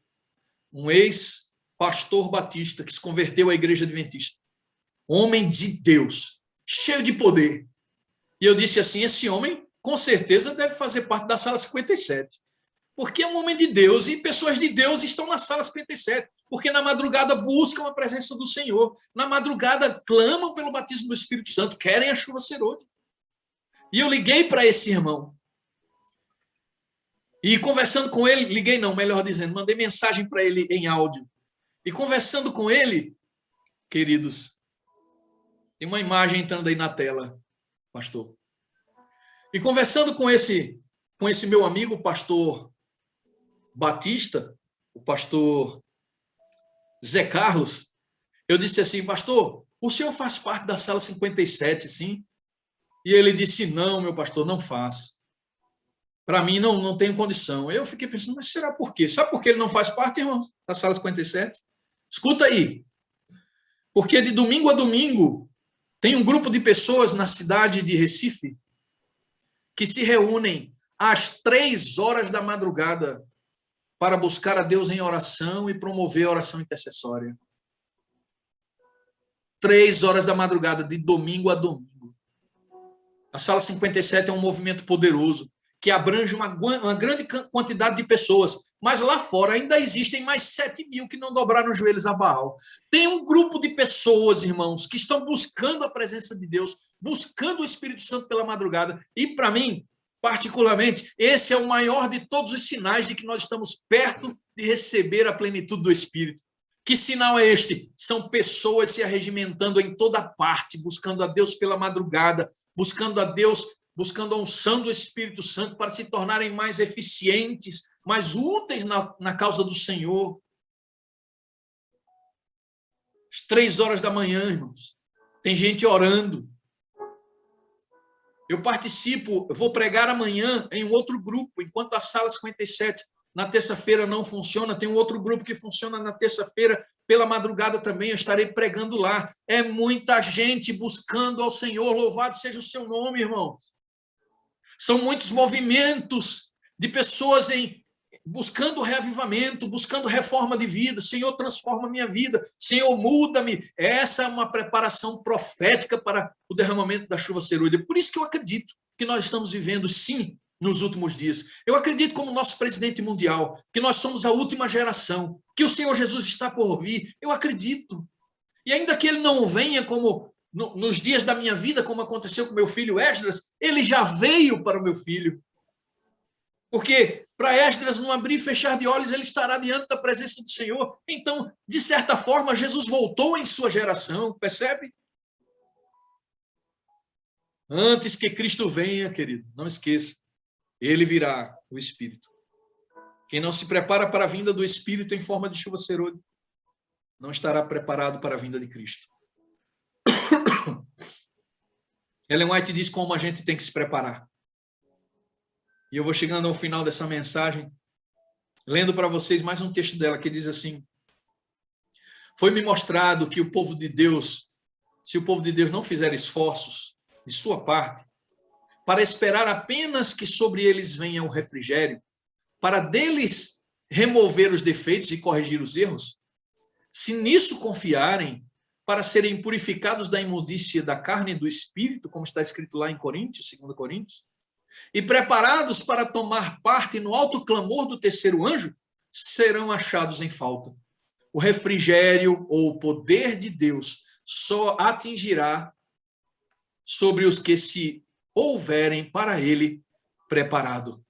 um ex-pastor batista que se converteu à Igreja Adventista. Homem de Deus, cheio de poder. E eu disse assim, esse homem com certeza deve fazer parte da sala 57. Porque é um homem de Deus e pessoas de Deus estão na sala 57. Porque na madrugada buscam a presença do Senhor. Na madrugada clamam pelo batismo do Espírito Santo, querem a chuva serôdia. E eu liguei para esse irmão. E conversando com ele, liguei não, melhor dizendo, mandei mensagem para ele em áudio. E conversando com ele, queridos, tem uma imagem entrando aí na tela, pastor. E conversando com esse meu amigo, o pastor Batista, o pastor Zé Carlos, eu disse assim, pastor, o senhor faz parte da sala 57, sim? E ele disse, não, meu pastor, não faço. Para mim, não tenho condição. Eu fiquei pensando, mas será por quê? Sabe por que ele não faz parte, irmão, da sala 57? Escuta aí. Porque de domingo a domingo, tem um grupo de pessoas na cidade de Recife que se reúnem às 3 horas da madrugada para buscar a Deus em oração e promover a oração intercessória. 3 horas da madrugada, de domingo a domingo. A Sala 57 é um movimento poderoso que abrange uma grande quantidade de pessoas, mas lá fora ainda existem mais 7.000 que não dobraram os joelhos a Baal. Tem um grupo de pessoas, irmãos, que estão buscando a presença de Deus, buscando o Espírito Santo pela madrugada, e para mim, particularmente, esse é o maior de todos os sinais de que nós estamos perto de receber a plenitude do Espírito. Que sinal é este? São pessoas se arregimentando em toda parte, buscando a Deus pela madrugada, buscando a Deus, buscando a unção do Espírito Santo para se tornarem mais eficientes, mais úteis na causa do Senhor. Às 3 horas da manhã, irmãos, tem gente orando. Eu participo, eu vou pregar amanhã em um outro grupo, enquanto a Sala 57 na terça-feira não funciona, tem um outro grupo que funciona na terça-feira, pela madrugada também, eu estarei pregando lá. É muita gente buscando ao Senhor, louvado seja o seu nome, irmão. São muitos movimentos de pessoas buscando reavivamento, buscando reforma de vida. Senhor, transforma minha vida. Senhor, muda-me. Essa é uma preparação profética para o derramamento da chuva cerúlea. Por isso que eu acredito que nós estamos vivendo, sim, nos últimos dias. Eu acredito, como nosso presidente mundial, que nós somos a última geração, que o Senhor Jesus está por vir. Eu acredito. E ainda que ele não venha como nos dias da minha vida, como aconteceu com meu filho Esdras, ele já veio para o meu filho. Porque para Esdras não abrir e fechar de olhos, ele estará diante da presença do Senhor. Então, de certa forma, Jesus voltou em sua geração, percebe? Antes que Cristo venha, querido, não esqueça, ele virá, o Espírito. Quem não se prepara para a vinda do Espírito em forma de chuva cerúlea, não estará preparado para a vinda de Cristo. Ellen White diz como a gente tem que se preparar. E eu vou chegando ao final dessa mensagem, lendo para vocês mais um texto dela, que diz assim: foi-me mostrado que o povo de Deus, se o povo de Deus não fizer esforços de sua parte, para esperar apenas que sobre eles venha o refrigério, para deles remover os defeitos e corrigir os erros, se nisso confiarem, para serem purificados da imundícia da carne e do espírito, como está escrito lá em Coríntios, 2 Coríntios, e preparados para tomar parte no alto clamor do terceiro anjo, serão achados em falta. O refrigério ou o poder de Deus só atingirá sobre os que se houverem para ele preparado,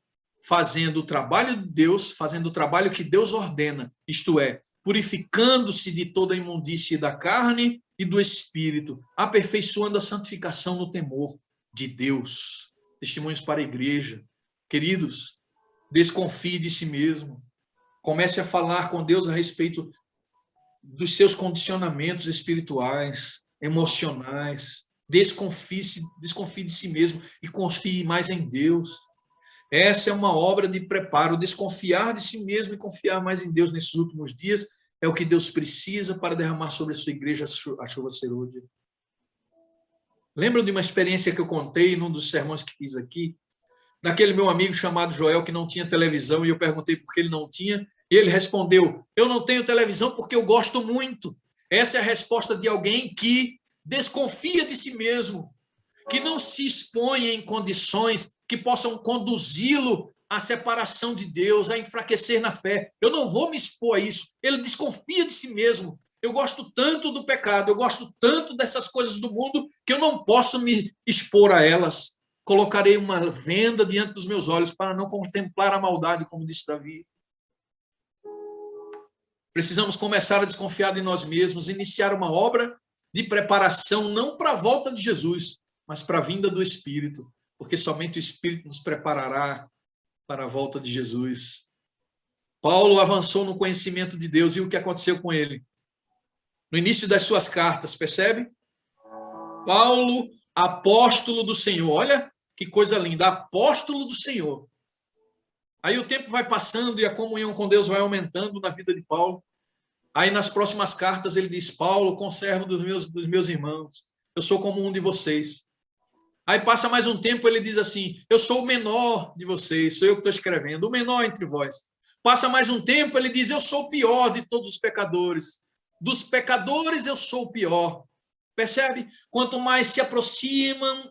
fazendo o trabalho de Deus, fazendo o trabalho que Deus ordena, isto é, purificando-se de toda a imundície da carne e do espírito, aperfeiçoando a santificação no temor de Deus. Testemunhos para a igreja. Queridos, desconfie de si mesmo. Comece a falar com Deus a respeito dos seus condicionamentos espirituais, emocionais. Desconfie de si mesmo e confie mais em Deus. Essa é uma obra de preparo. Desconfiar de si mesmo e confiar mais em Deus nesses últimos dias é o que Deus precisa para derramar sobre a sua igreja a chuva cerúlea. Lembram de uma experiência que eu contei num dos sermões que fiz aqui? Daquele meu amigo chamado Joel, que não tinha televisão, e eu perguntei por que ele não tinha, e ele respondeu: eu não tenho televisão porque eu gosto muito. Essa é a resposta de alguém que desconfia de si mesmo, que não se expõe em condições que possam conduzi-lo à separação de Deus, a enfraquecer na fé. Eu não vou me expor a isso. Ele desconfia de si mesmo. Eu gosto tanto do pecado, eu gosto tanto dessas coisas do mundo, que eu não posso me expor a elas. Colocarei uma venda diante dos meus olhos para não contemplar a maldade, como disse Davi. Precisamos começar a desconfiar de nós mesmos, iniciar uma obra de preparação, não para a volta de Jesus, mas para a vinda do Espírito, porque somente o Espírito nos preparará para a volta de Jesus. Paulo avançou no conhecimento de Deus, e o que aconteceu com ele? No início das suas cartas, percebe? Paulo, apóstolo do Senhor. Olha que coisa linda, apóstolo do Senhor. Aí o tempo vai passando e a comunhão com Deus vai aumentando na vida de Paulo. Aí nas próximas cartas ele diz: Paulo, conservo dos meus irmãos, eu sou como um de vocês. Aí passa mais um tempo, ele diz assim: eu sou o menor de vocês, sou eu que estou escrevendo, o menor entre vós. Passa mais um tempo, ele diz: eu sou o pior de todos os pecadores. Dos pecadores eu sou o pior. Percebe? Quanto mais se aproxima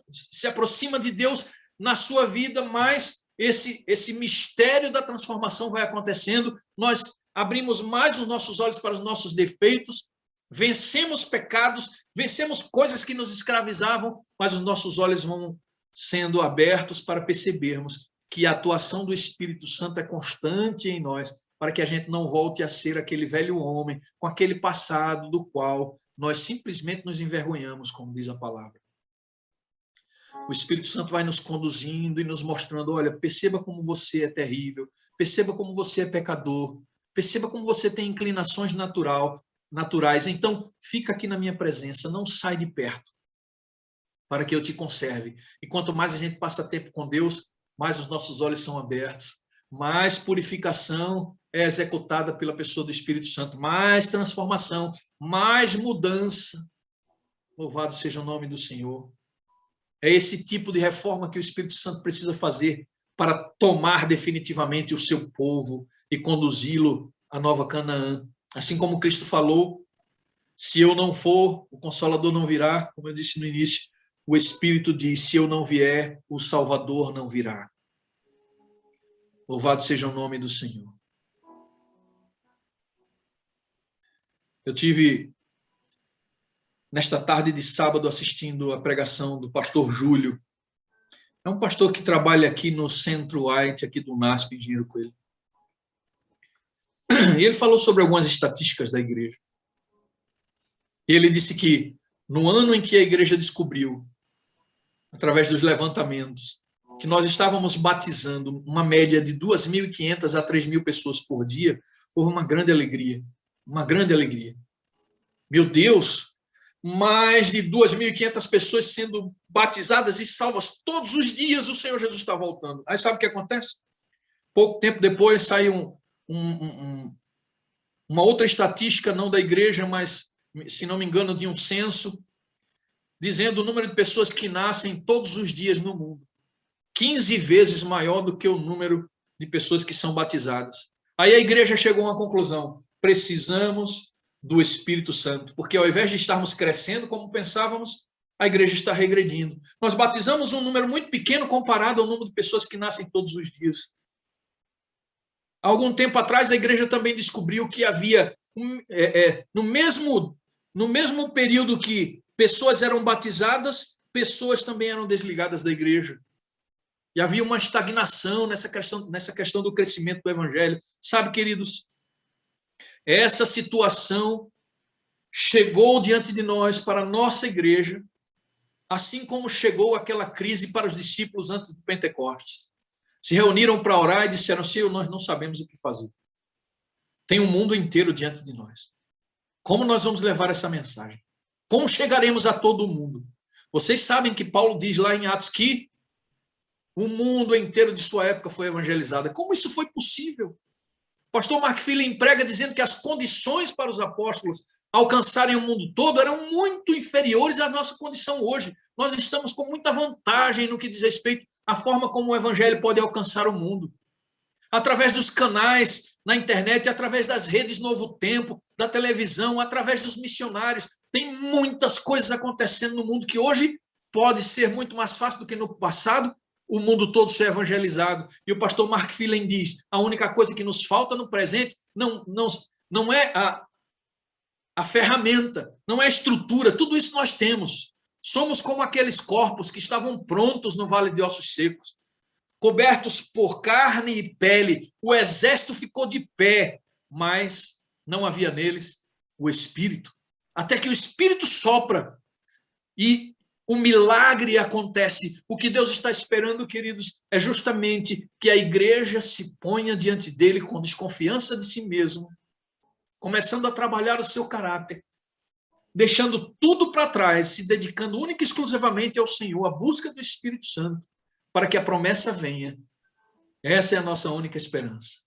de Deus na sua vida, mais esse mistério da transformação vai acontecendo. Nós abrimos mais os nossos olhos para os nossos defeitos, vencemos pecados, vencemos coisas que nos escravizavam, mas os nossos olhos vão sendo abertos para percebermos que a atuação do Espírito Santo é constante em nós, para que a gente não volte a ser aquele velho homem, com aquele passado do qual nós simplesmente nos envergonhamos, como diz a palavra. O Espírito Santo vai nos conduzindo e nos mostrando: olha, perceba como você é terrível, perceba como você é pecador, perceba como você tem inclinações naturais. Então, fica aqui na minha presença, não sai de perto, para que eu te conserve. E quanto mais a gente passa tempo com Deus, mais os nossos olhos são abertos, mais purificação é executada pela pessoa do Espírito Santo, mais transformação, mais mudança. Louvado seja o nome do Senhor. É esse tipo de reforma que o Espírito Santo precisa fazer para tomar definitivamente o seu povo e conduzi-lo à nova Canaã. Assim como Cristo falou: se eu não for, o Consolador não virá. Como eu disse no início, o Espírito diz: se eu não vier, o Salvador não virá. Louvado seja o nome do Senhor. Eu tive, nesta tarde de sábado, assistindo a pregação do pastor Júlio. É um pastor que trabalha aqui no Centro White, aqui do NASP, Engenheiro Coelho. E ele falou sobre algumas estatísticas da igreja. E ele disse que no ano em que a igreja descobriu, através dos levantamentos, que nós estávamos batizando uma média de 2.500 a 3.000 pessoas por dia, houve uma grande alegria. Uma grande alegria. Meu Deus! Mais de 2.500 pessoas sendo batizadas e salvas todos os dias. O Senhor Jesus está voltando. Aí sabe o que acontece? Pouco tempo depois saiu uma outra estatística, não da igreja, mas, se não me engano, de um censo, dizendo o número de pessoas que nascem todos os dias no mundo. 15 vezes maior do que o número de pessoas que são batizadas. Aí a igreja chegou a uma conclusão: precisamos do Espírito Santo, porque ao invés de estarmos crescendo como pensávamos, a igreja está regredindo. Nós batizamos um número muito pequeno comparado ao número de pessoas que nascem todos os dias. Há algum tempo atrás, a igreja também descobriu que havia, no mesmo período que pessoas eram batizadas, pessoas também eram desligadas da igreja. E havia uma estagnação nessa questão do crescimento do evangelho. Sabe, queridos, essa situação chegou diante de nós, para a nossa igreja, assim como chegou aquela crise para os discípulos antes do Pentecostes. Se reuniram para orar e disseram: Senhor, nós não sabemos o que fazer. Tem um mundo inteiro diante de nós. Como nós vamos levar essa mensagem? Como chegaremos a todo mundo? Vocês sabem que Paulo diz lá em Atos que o mundo inteiro de sua época foi evangelizado. Como isso foi possível? O pastor Mark Phillips prega dizendo que as condições para os apóstolos alcançarem o mundo todo eram muito inferiores à nossa condição hoje. Nós estamos com muita vantagem no que diz respeito à forma como o evangelho pode alcançar o mundo. Através dos canais na internet, através das redes Novo Tempo, da televisão, através dos missionários. Tem muitas coisas acontecendo no mundo que hoje pode ser muito mais fácil do que no passado, o mundo todo ser evangelizado. E o pastor Mark Phillips diz: a única coisa que nos falta no presente não é a ferramenta, não é a estrutura, tudo isso nós temos. Somos como aqueles corpos que estavam prontos no Vale de Ossos Secos, cobertos por carne e pele. O exército ficou de pé, mas não havia neles o Espírito. Até que o Espírito sopra e o milagre acontece. O que Deus está esperando, queridos, é justamente que a igreja se ponha diante dele com desconfiança de si mesmo, começando a trabalhar o seu caráter, deixando tudo para trás, se dedicando única e exclusivamente ao Senhor, à busca do Espírito Santo, para que a promessa venha Essa é a nossa única esperança.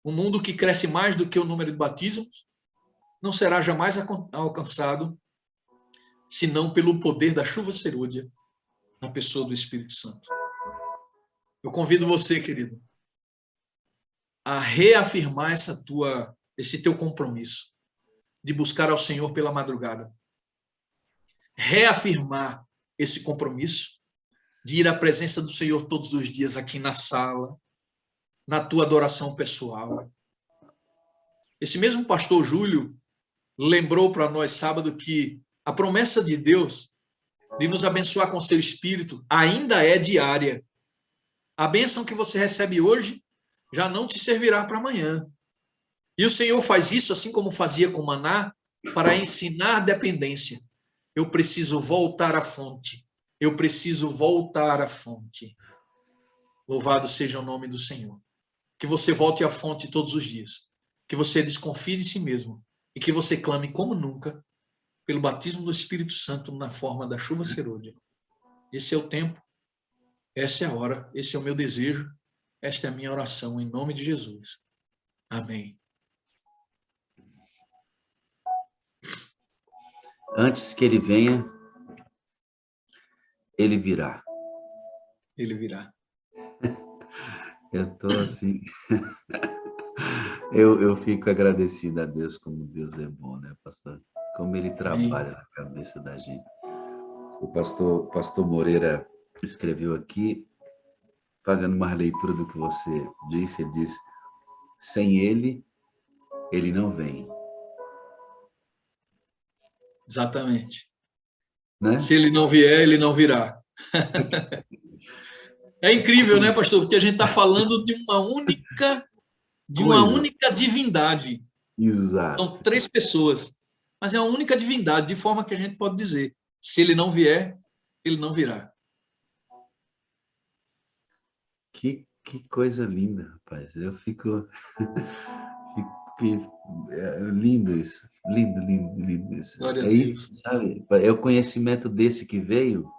Um mundo que cresce mais do que o número de batismos não será jamais alcançado senão pelo poder da chuva serôdia na pessoa do Espírito Santo. Eu convido você, querido, a reafirmar esse teu compromisso de buscar ao Senhor pela madrugada. Reafirmar esse compromisso de ir à presença do Senhor todos os dias aqui na sala, na tua adoração pessoal. Esse mesmo pastor Júlio lembrou para nós sábado que a promessa de Deus de nos abençoar com seu Espírito ainda é diária. A bênção que você recebe hoje já não te servirá para amanhã. E o Senhor faz isso, assim como fazia com Maná, para ensinar dependência. Eu preciso voltar à fonte. Eu preciso voltar à fonte. Louvado seja o nome do Senhor. Que você volte à fonte todos os dias. Que você desconfie de si mesmo. E que você clame como nunca pelo batismo do Espírito Santo na forma da chuva serôdia. Esse é o tempo. Essa é a hora. Esse é o meu desejo. Esta é a minha oração em nome de Jesus. Amém. Antes que ele venha, ele virá. Ele virá. Eu tô assim. Eu fico agradecido a Deus, como Deus é bom, né, pastor? Como ele trabalha na cabeça da gente. O pastor Moreira escreveu aqui, fazendo uma leitura do que você disse, ele diz: sem ele, ele não vem. Exatamente. Né? Se ele não vier, ele não virá. É incrível, né, pastor? Porque a gente está falando de uma única divindade. Exato. São 3 pessoas, mas é uma única divindade, de forma que a gente pode dizer: se ele não vier, ele não virá. Que coisa linda, rapaz. Eu fico lindo isso. Lindo isso. Glória a É Deus. isso, sabe? É o conhecimento desse que veio,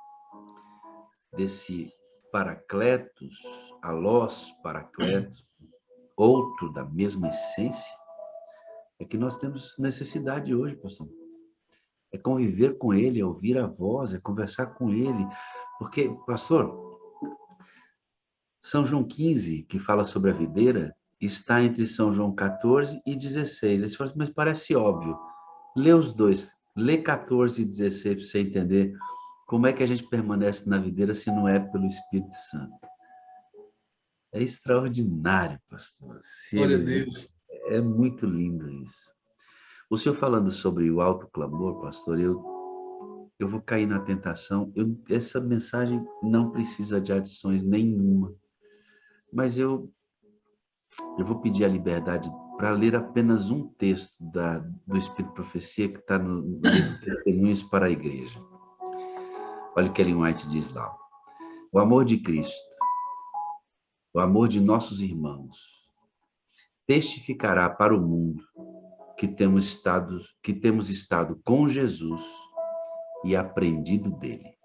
desse Paracletos, alós Paracletos, outro da mesma essência, é que nós temos necessidade hoje, pastor. É conviver com ele, é ouvir a voz, é conversar com ele. Porque, pastor, São João 15, que fala sobre a videira, está entre São João 14 e 16. Aí você fala assim, mas parece óbvio. Lê os dois. Lê 14 e 16 para você entender como é que a gente permanece na videira se não é pelo Espírito Santo. É extraordinário, pastor. Glória a Deus. É muito lindo isso. O senhor falando sobre o alto clamor, pastor, eu vou cair na tentação. Essa mensagem não precisa de adições nenhuma. Mas eu vou pedir a liberdade para ler apenas um texto do Espírito de Profecia que está no livro Testemunhos para a Igreja. Olha o que Ellen White diz lá. O amor de Cristo, o amor de nossos irmãos, testificará para o mundo que temos estado com Jesus e aprendido dele.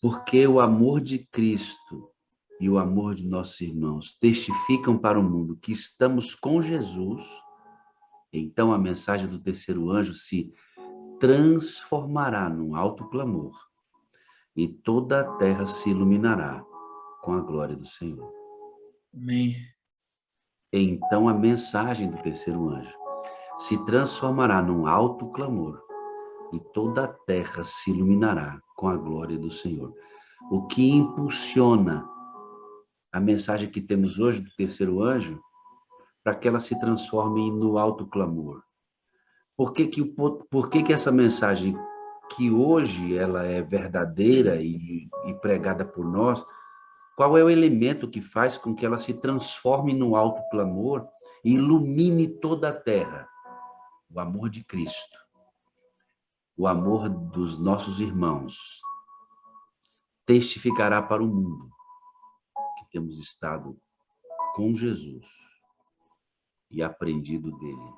Porque o amor de Cristo e o amor de nossos irmãos testificam para o mundo que estamos com Jesus, então a mensagem do terceiro anjo se transformará num alto clamor e toda a terra se iluminará com a glória do Senhor. Amém. Então a mensagem do terceiro anjo se transformará num alto clamor e toda a terra se iluminará com a glória do Senhor. O que impulsiona a mensagem que temos hoje do terceiro anjo para que ela se transforme no alto clamor? Por que essa mensagem, que hoje ela é verdadeira e pregada por nós, qual é o elemento que faz com que ela se transforme no alto clamor e ilumine toda a terra? O amor de Cristo, o amor dos nossos irmãos, testificará para o mundo que temos estado com Jesus e aprendido dele.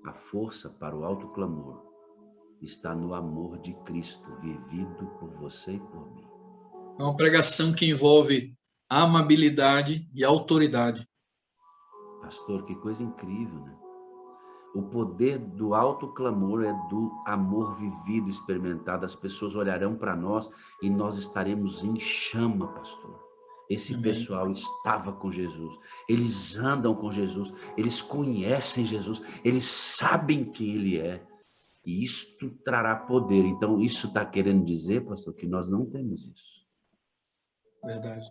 A força para o alto clamor está no amor de Cristo vivido por você e por mim. É uma pregação que envolve amabilidade e autoridade. Pastor, que coisa incrível, né? O poder do alto clamor é do amor vivido, experimentado. As pessoas olharão para nós e nós estaremos em chama, pastor. Esse Amém. pessoal estava com Jesus. Eles andam com Jesus. Eles conhecem Jesus. Eles sabem quem Ele é. E isto trará poder. Então, isso está querendo dizer, pastor, que nós não temos isso. Verdade.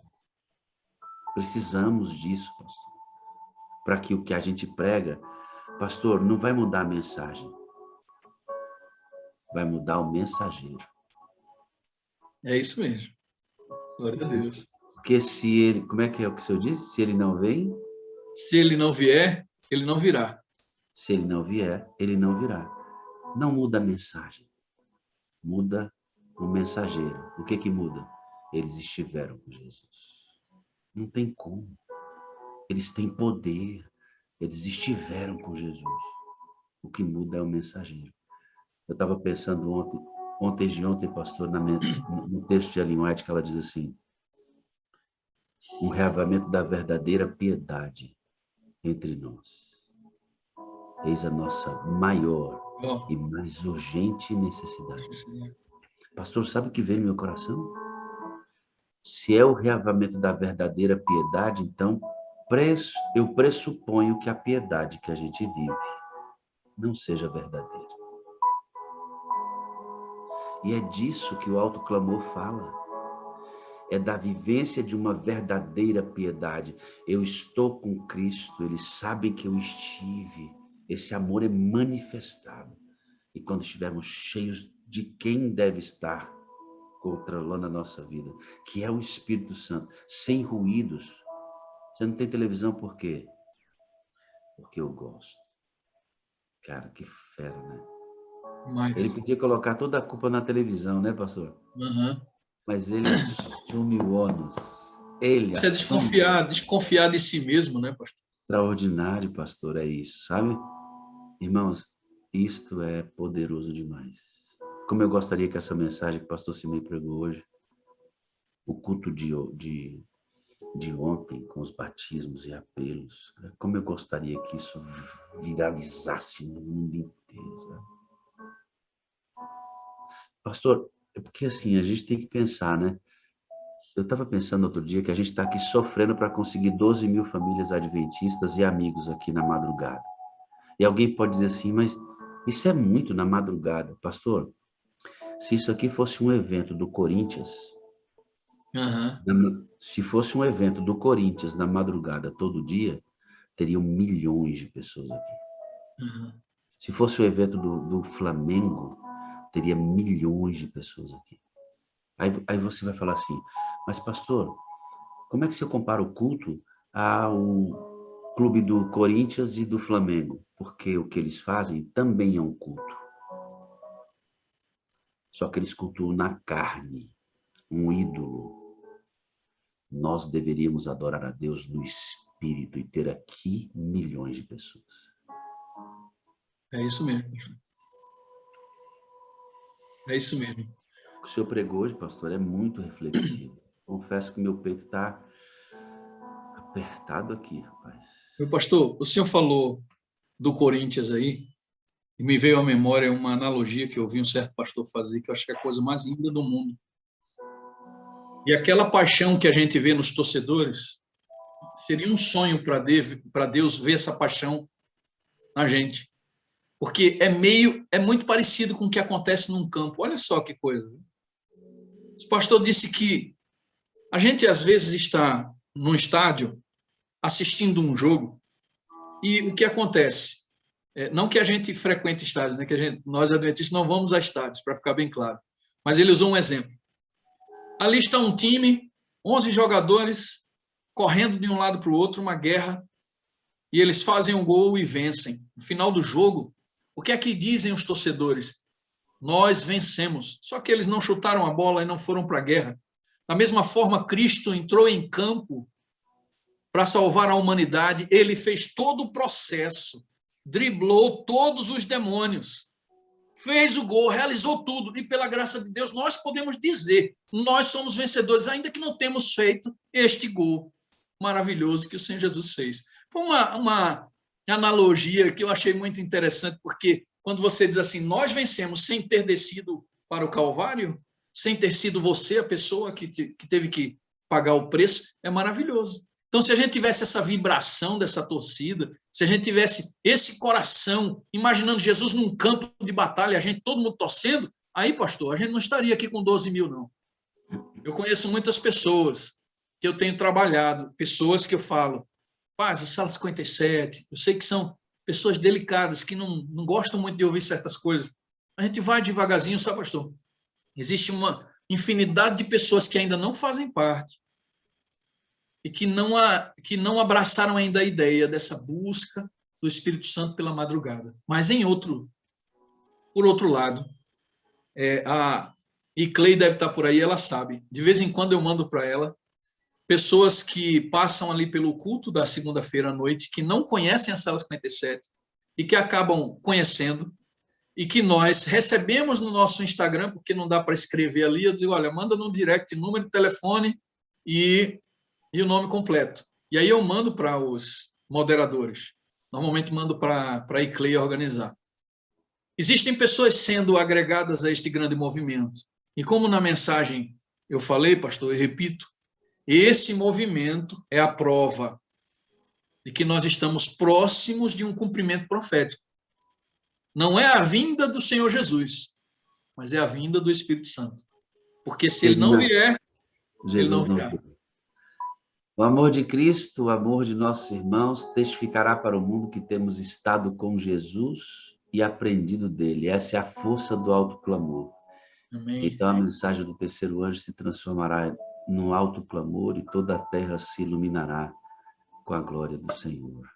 Precisamos disso, pastor. Para que o que a gente prega, pastor, não vai mudar a mensagem. Vai mudar o mensageiro. É isso mesmo. Glória a Deus. Porque se ele, como é que é o que o senhor disse? Se ele não vem, Se ele não vier, ele não virá. se ele não vier, ele não virá. Não muda a mensagem. Muda o mensageiro. O que que muda? Eles estiveram com Jesus. Não tem como. Eles têm poder. Eles estiveram com Jesus. O que muda é o mensageiro. Eu estava pensando ontem, pastor, no texto de Ellen White, que ela diz assim: um reavivamento da verdadeira piedade entre nós. Eis a nossa maior e mais urgente necessidade. Pastor, sabe o que veio no meu coração? Se é o reavivamento da verdadeira piedade, então eu pressuponho que a piedade que a gente vive não seja verdadeira. E é disso que o alto clamor fala. É da vivência de uma verdadeira piedade. Eu estou com Cristo, eles sabem que eu estive. Esse amor é manifestado. E quando estivermos cheios de quem deve estar controlando a nossa vida, que é o Espírito Santo, sem ruídos. Você não tem televisão por quê? Porque eu gosto. Cara, que fera, né? Mas, Ele podia colocar toda a culpa na televisão, né, pastor? Mas ele assume o ônus. Ele Isso é assume. desconfiar de si mesmo, né, pastor? Extraordinário, pastor, é isso, sabe? Irmãos, isto é poderoso demais. Como eu gostaria que essa mensagem que o pastor Simei pregou hoje, o culto de ontem, com os batismos e apelos, como eu gostaria que isso viralizasse no mundo inteiro, sabe? Pastor, é porque assim, a gente tem que pensar, né? Eu estava pensando outro dia que a gente está aqui sofrendo para conseguir 12 mil famílias adventistas e amigos aqui na madrugada. E alguém pode dizer assim, mas isso é muito na madrugada. Pastor, se isso aqui fosse um evento do Corinthians, se fosse um evento do Corinthians na madrugada todo dia, teriam milhões de pessoas aqui. Se fosse o evento do Flamengo, teria milhões de pessoas aqui. Aí você vai falar assim, mas pastor, como é que você compara o culto ao clube do Corinthians e do Flamengo? Porque o que eles fazem também é um culto. Só que eles cultuam na carne, um ídolo. Nós deveríamos adorar a Deus no Espírito e ter aqui milhões de pessoas. É isso mesmo. É isso mesmo. O que o senhor pregou hoje, pastor, é muito reflexivo. Confesso que meu peito está apertado aqui, rapaz. Meu pastor, o senhor falou do Corinthians aí, e me veio à memória uma analogia que eu vi um certo pastor fazer, que eu acho que é a coisa mais linda do mundo. E aquela paixão que a gente vê nos torcedores, seria um sonho para Deus ver essa paixão na gente. Porque é muito parecido com o que acontece num campo. Olha só que coisa. O pastor disse que a gente às vezes está num estádio assistindo um jogo e o que acontece? Não que a gente frequente estádios, né? Nós adventistas não vamos a estádios, para ficar bem claro. Mas ele usou um exemplo. Ali está um time, 11 jogadores, correndo de um lado para o outro, uma guerra, e eles fazem um gol e vencem. No final do jogo, o que é que dizem os torcedores? Nós vencemos. Só que eles não chutaram a bola e não foram para a guerra. Da mesma forma, Cristo entrou em campo para salvar a humanidade. Ele fez todo o processo, driblou todos os demônios, fez o gol, realizou tudo. E pela graça de Deus, nós podemos dizer nós somos vencedores, ainda que não temos feito este gol maravilhoso que o Senhor Jesus fez. Foi uma analogia que eu achei muito interessante, porque quando você diz assim, nós vencemos sem ter descido para o Calvário, sem ter sido você a pessoa que teve que pagar o preço, é maravilhoso. Então, se a gente tivesse essa vibração dessa torcida, se a gente tivesse esse coração, imaginando Jesus num campo de batalha, a gente, todo mundo torcendo, aí, pastor, a gente não estaria aqui com 12 mil, não. Eu conheço muitas pessoas que eu tenho trabalhado, pessoas que eu falo, paz, a sala 57, eu sei que são pessoas delicadas, que não gostam muito de ouvir certas coisas. A gente vai devagarzinho, sabe, pastor? Existe uma infinidade de pessoas que ainda não fazem parte e que não abraçaram ainda a ideia dessa busca do Espírito Santo pela madrugada. Mas por outro lado, e Clay deve estar por aí, ela sabe. De vez em quando eu mando para ela pessoas que passam ali pelo culto da segunda-feira à noite, que não conhecem a Sala 57 e que acabam conhecendo, e que nós recebemos no nosso Instagram, porque não dá para escrever ali, eu digo, olha, manda no direct número de telefone e o nome completo. E aí eu mando para os moderadores. Normalmente mando para a Iclei organizar. Existem pessoas sendo agregadas a este grande movimento. E como na mensagem eu falei, pastor, eu repito, esse movimento é a prova de que nós estamos próximos de um cumprimento profético. Não é a vinda do Senhor Jesus, mas é a vinda do Espírito Santo. Porque se ele não vier, ele não virá. O amor de Cristo, o amor de nossos irmãos, testificará para o mundo que temos estado com Jesus e aprendido dele. Essa é a força do alto clamor. Amém. Então a mensagem do terceiro anjo se transformará num alto clamor e toda a terra se iluminará com a glória do Senhor.